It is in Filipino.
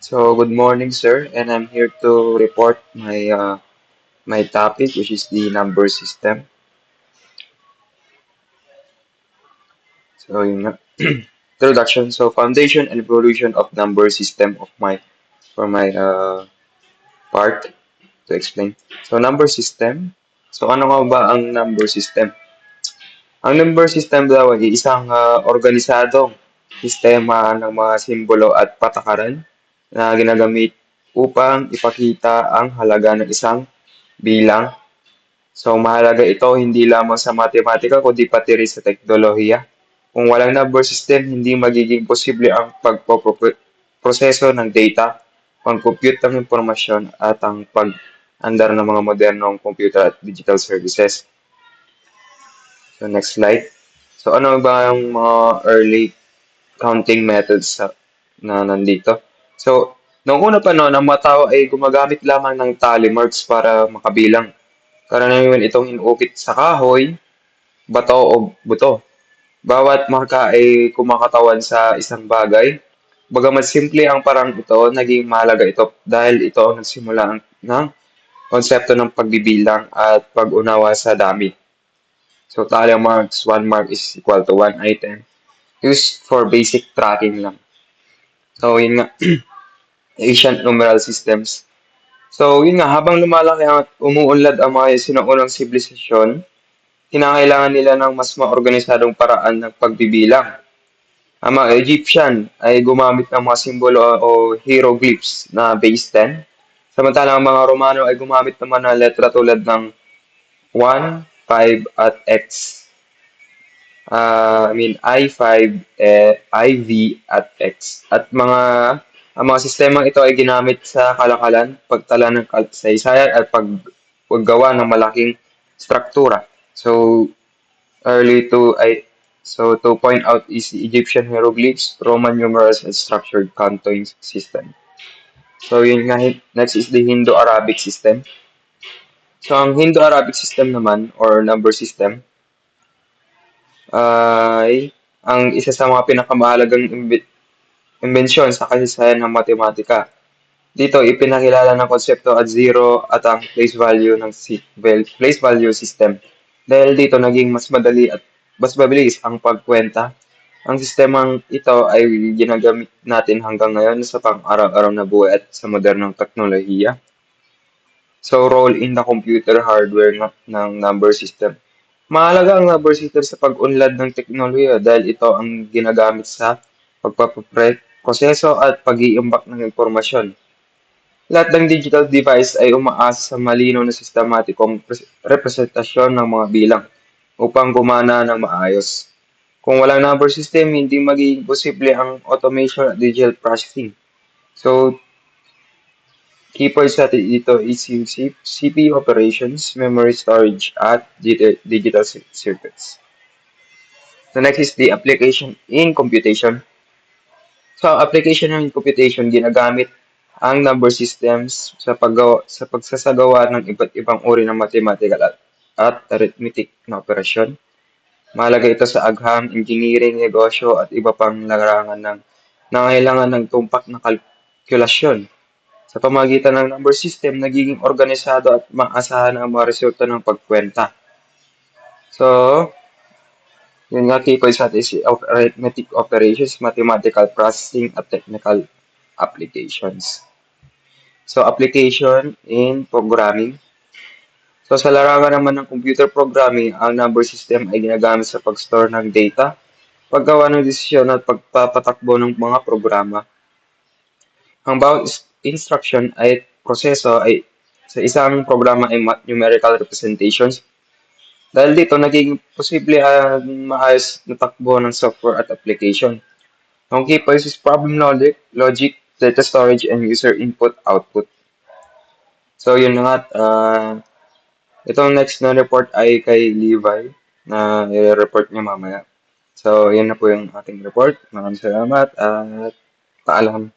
So good morning, sir, and I'm here to report my topic, which is the number system. So yun nga. Introduction. So foundation and evolution of number system of my for my part to explain. So number system. So ano nga ba ang number system? Ang number system daw ay isang organisadong sistema ng mga simbolo at patakaran na ginagamit upang ipakita ang halaga ng isang bilang. So, mahalaga ito hindi lamang sa matematika kundi pati rin sa teknolohiya. Kung walang number system, hindi magiging posible ang pagpoproseso ng data, pag-compute ng impormasyon, at ang pag-andar ng mga modernong computer at digital services. So, next slide. So, ano ba yung mga early counting methods na nandito? So, noong una pa noon, ang mga tao ay gumagamit lamang ng tally marks para makabilang. Karaniwan itong inuukit sa kahoy, bato o buto. Bawat marka ay kumakatawan sa isang bagay. Bagamat simple ang parang ito, naging mahalaga ito dahil ito ang nagsimula ng konsepto ng pagbibilang at pag-unawa sa dami. So, tally marks, one mark is equal to one item. Used for basic tracking lang. So, yun nga, ancient numeral systems. So, yun nga, habang lumalaki at umuunlad ang mga sinuunang sibilisasyon, kinakailangan nila ng mas maorganisadong paraan ng pagbibilang. Ang mga Egyptian ay gumamit ng mga simbolo o hieroglyphs na base 10, samantalang ang mga Romano ay gumamit naman ng letra tulad ng 1, 5 at X. I5, IV at X. At ang mga sistemang ito ay ginamit sa kalakalan, pagtala ng kasaysayan at paggawa ng malaking struktura. So, early to I so to point out is the Egyptian hieroglyphs, Roman numerals, and structured counting system. So yun nga, next is the Hindu-Arabic system. So ang Hindu-Arabic system naman, or number system, ay ang isa sa mga pinakamahalagang imbensyon sa kasaysayan ng matematika. Dito, ipinakilala ng konsepto at zero at ang place value system. Dahil dito, naging mas madali at mas mabilis ang pagkwenta. Ang sistemang ito ay ginagamit natin hanggang ngayon sa pang-araw-araw na buhay at sa modernong teknolohiya. So, role in the computer hardware ng number system. Mahalaga ang number system sa pag-unlad ng teknolohiya dahil ito ang ginagamit sa pagpaproseso at pag-iimbak ng impormasyon. Lahat ng digital device ay umaasa sa malinaw na sistematikong representasyon ng mga bilang upang gumana ng maayos. Kung walang number system, hindi magiging posible ang automation at digital processing. So, key points natin dito is yung CPU operations, memory storage, at digital circuits. The next is the application in computation. So, application in computation, ginagamit ang number systems sa pagsasagawa ng iba't ibang uri ng mathematical at arithmetic na operasyon. Mahalaga ito sa agham, engineering, negosyo at iba pang larangan ng nangailangan ng tumpak na kalkulasyon. Sa pamagitan ng number system, nagiging organisado at maasahan ang mga resulta ng pagkwenta. So, yun nga, key points natin is arithmetic operations, mathematical processing, at technical applications. So, application in programming. So, sa larangan naman ng computer programming, ang number system ay ginagamit sa pag-store ng data, paggawa ng desisyon at pagpapatakbo ng mga programa. Ang bawat instruction ay proseso ay sa isang programa ay numerical representations. Dahil dito, nagiging posible ang maayos na takbo ng software at application. Ang key points is problem logic, data storage, and user input-output. So, yun na nga. Itong next na report ay kay Levi na i-report niya mamaya. So, yan na po yung ating report. Maraming salamat at paalam.